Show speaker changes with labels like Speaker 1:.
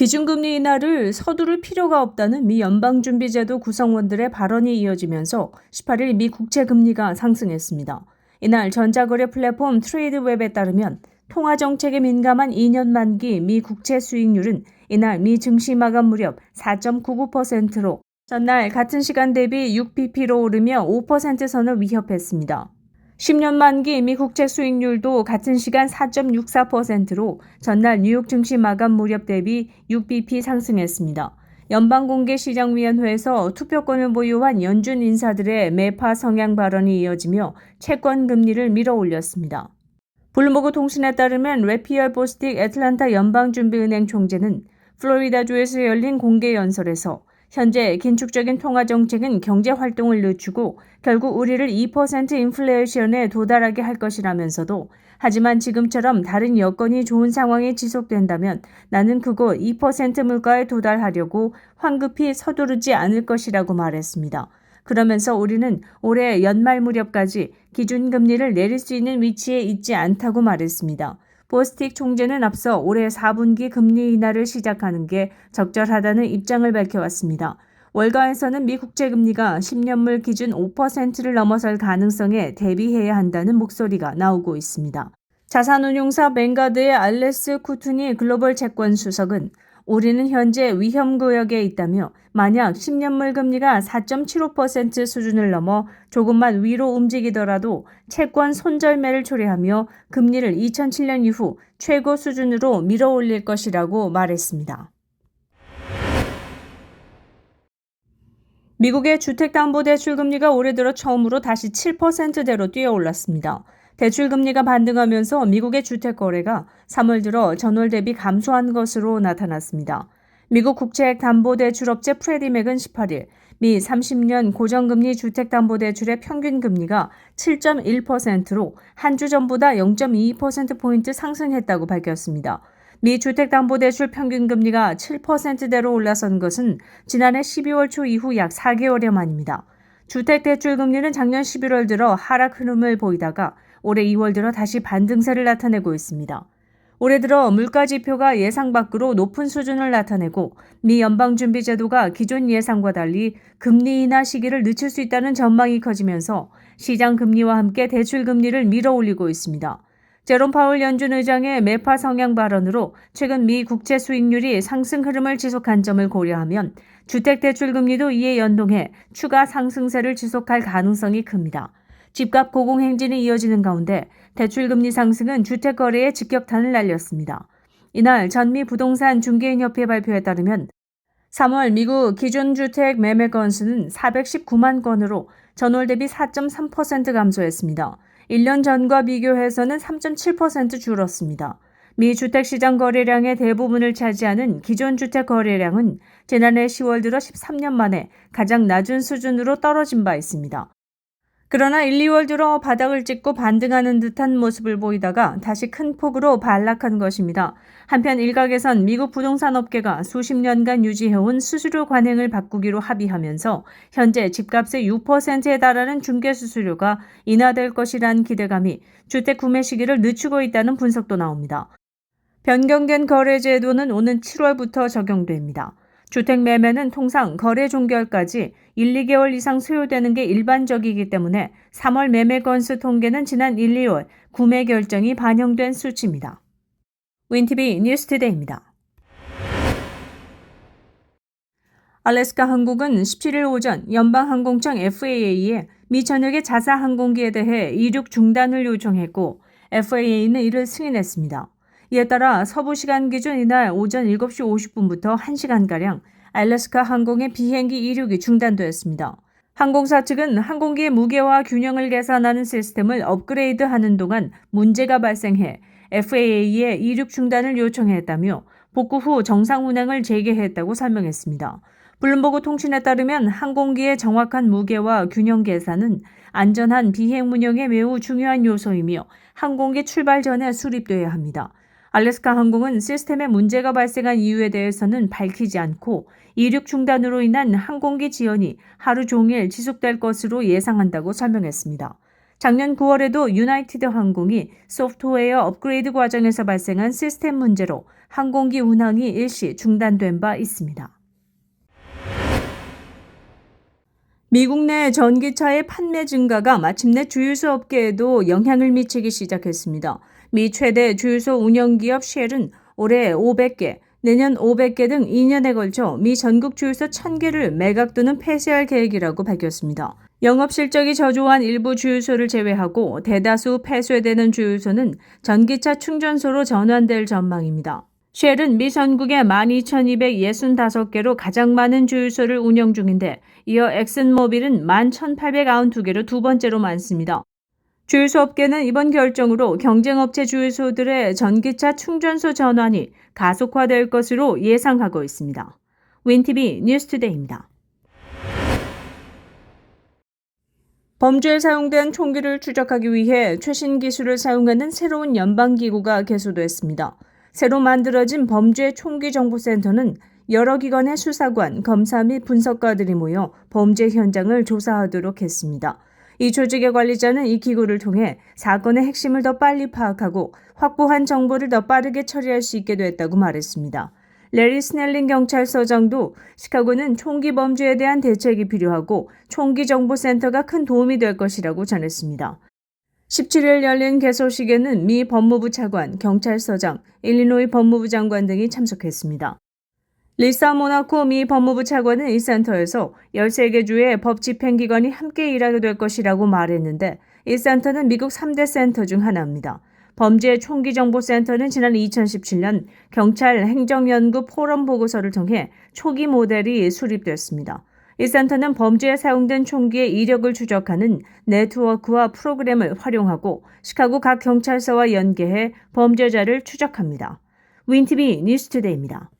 Speaker 1: 기준금리 인하를 서두를 필요가 없다는 미 연방준비제도 구성원들의 발언이 이어지면서 18일 미 국채금리가 상승했습니다. 이날 전자거래 플랫폼 트레이드웹에 따르면 통화정책에 민감한 2년 만기 미 국채 수익률은 이날 미 증시 마감 무렵 4.99%로 전날 같은 시간 대비 6bp로 오르며 5%선을 위협했습니다. 10년 만기 미 국채 수익률도 같은 시간 4.64%로 전날 뉴욕 증시 마감 무렵 대비 6bp 상승했습니다. 연방공개시장위원회에서 투표권을 보유한 연준 인사들의 매파 성향 발언이 이어지며 채권 금리를 밀어올렸습니다. 블룸버그 통신에 따르면 래피얼 보스틱 애틀랜타 연방준비은행 총재는 플로리다주에서 열린 공개연설에서 현재 긴축적인 통화정책은 경제활동을 늦추고 결국 우리를 2% 인플레이션에 도달하게 할 것이라면서도 하지만 지금처럼 다른 여건이 좋은 상황이 지속된다면 나는 그곳 2% 물가에 도달하려고 황급히 서두르지 않을 것이라고 말했습니다. 그러면서 우리는 올해 연말 무렵까지 기준금리를 내릴 수 있는 위치에 있지 않다고 말했습니다. 보스틱 총재는 앞서 올해 4분기 금리 인하를 시작하는 게 적절하다는 입장을 밝혀왔습니다. 월가에서는 미 국채금리가 10년물 기준 5%를 넘어설 가능성에 대비해야 한다는 목소리가 나오고 있습니다. 자산운용사 뱅가드의 알레스 쿠투니 글로벌 채권 수석은 우리는 현재 위험구역에 있다며 만약 10년물 금리가 4.75% 수준을 넘어 조금만 위로 움직이더라도 채권 손절매를 초래하며 금리를 2007년 이후 최고 수준으로 밀어올릴 것이라고 말했습니다. 미국의 주택담보대출금리가 올해 들어 처음으로 다시 7%대로 뛰어올랐습니다. 대출금리가 반등하면서 미국의 주택거래가 3월 들어 전월 대비 감소한 것으로 나타났습니다. 미국 국채담보대출업체 프레디맥은 18일 미 30년 고정금리 주택담보대출의 평균금리가 7.1%로 한 주 전보다 0.22%포인트 상승했다고 밝혔습니다. 미 주택담보대출 평균금리가 7%대로 올라선 것은 지난해 12월 초 이후 약 4개월여 만입니다. 주택대출금리는 작년 11월 들어 하락 흐름을 보이다가 올해 2월 들어 다시 반등세를 나타내고 있습니다. 올해 들어 물가지표가 예상 밖으로 높은 수준을 나타내고 미 연방준비제도가 기존 예상과 달리 금리 인하 시기를 늦출 수 있다는 전망이 커지면서 시장 금리와 함께 대출금리를 밀어올리고 있습니다. 제롬 파월 연준 의장의 매파 성향 발언으로 최근 미 국채 수익률이 상승 흐름을 지속한 점을 고려하면 주택대출금리도 이에 연동해 추가 상승세를 지속할 가능성이 큽니다. 집값 고공행진이 이어지는 가운데 대출금리 상승은 주택거래에 직격탄을 날렸습니다. 이날 전미 부동산 중개인협회 발표에 따르면 3월 미국 기준주택 매매 건수는 419만 건으로 전월 대비 4.3% 감소했습니다. 1년 전과 비교해서는 3.7% 줄었습니다. 미 주택시장 거래량의 대부분을 차지하는 기존 주택 거래량은 지난해 10월 들어 13년 만에 가장 낮은 수준으로 떨어진 바 있습니다. 그러나 1, 2월 들어 바닥을 찍고 반등하는 듯한 모습을 보이다가 다시 큰 폭으로 반락한 것입니다. 한편 일각에선 미국 부동산 업계가 수십 년간 유지해온 수수료 관행을 바꾸기로 합의하면서 현재 집값의 6%에 달하는 중개수수료가 인하될 것이란 기대감이 주택 구매 시기를 늦추고 있다는 분석도 나옵니다. 변경된 거래제도는 오는 7월부터 적용됩니다. 주택 매매는 통상 거래 종결까지 1, 2개월 이상 소요되는 게 일반적이기 때문에 3월 매매 건수 통계는 지난 1, 2월 구매 결정이 반영된 수치입니다. 윈티비 뉴스투데이입니다. 알래스카 항공은 17일 오전 연방항공청 FAA에 미 전역의 자사 항공기에 대해 이륙 중단을 요청했고 FAA는 이를 승인했습니다. 이에 따라 서부 시간 기준 이날 오전 7시 50분부터 1시간가량 알래스카 항공의 비행기 이륙이 중단되었습니다. 항공사 측은 항공기의 무게와 균형을 계산하는 시스템을 업그레이드하는 동안 문제가 발생해 FAA에 이륙 중단을 요청했다며 복구 후 정상 운행을 재개했다고 설명했습니다. 블룸버그 통신에 따르면 항공기의 정확한 무게와 균형 계산은 안전한 비행 운영에 매우 중요한 요소이며 항공기 출발 전에 수립돼야 합니다. 알래스카 항공은 시스템에 문제가 발생한 이유에 대해서는 밝히지 않고 이륙 중단으로 인한 항공기 지연이 하루 종일 지속될 것으로 예상한다고 설명했습니다. 작년 9월에도 유나이티드 항공이 소프트웨어 업그레이드 과정에서 발생한 시스템 문제로 항공기 운항이 일시 중단된 바 있습니다. 미국 내 전기차의 판매 증가가 마침내 주유소 업계에도 영향을 미치기 시작했습니다. 미 최대 주유소 운영기업 쉘은 올해 500개, 내년 500개 등 2년에 걸쳐 미 전국 주유소 1000개를 매각 또는 폐쇄할 계획이라고 밝혔습니다. 영업 실적이 저조한 일부 주유소를 제외하고 대다수 폐쇄되는 주유소는 전기차 충전소로 전환될 전망입니다. 쉘은 미 전국에 12,265개로 가장 많은 주유소를 운영 중인데 이어 엑슨모빌은 11,892개로 두 번째로 많습니다. 주유소 업계는 이번 결정으로 경쟁업체 주유소들의 전기차 충전소 전환이 가속화될 것으로 예상하고 있습니다. 윈티비 뉴스투데이입니다. 범죄에 사용된 총기를 추적하기 위해 최신 기술을 사용하는 새로운 연방기구가 개소됐습니다. 새로 만들어진 범죄 총기정보센터는 여러 기관의 수사관, 검사 및 분석가들이 모여 범죄 현장을 조사하도록 했습니다. 이 조직의 관리자는 이 기구를 통해 사건의 핵심을 더 빨리 파악하고 확보한 정보를 더 빠르게 처리할 수 있게 됐다고 말했습니다. 레리 스넬링 경찰서장도 시카고는 총기 범죄에 대한 대책이 필요하고 총기정보센터가 큰 도움이 될 것이라고 전했습니다. 17일 열린 개소식에는 미 법무부 차관, 경찰서장, 일리노이 법무부 장관 등이 참석했습니다. 리사 모나코 미 법무부 차관은 이 센터에서 13개 주의 법 집행기관이 함께 일하게 될 것이라고 말했는데 이 센터는 미국 3대 센터 중 하나입니다. 범죄 총기정보센터는 지난 2017년 경찰 행정연구 포럼 보고서를 통해 초기 모델이 수립됐습니다. 이 센터는 범죄에 사용된 총기의 이력을 추적하는 네트워크와 프로그램을 활용하고 시카고 각 경찰서와 연계해 범죄자를 추적합니다. 윈티비 뉴스투데이입니다.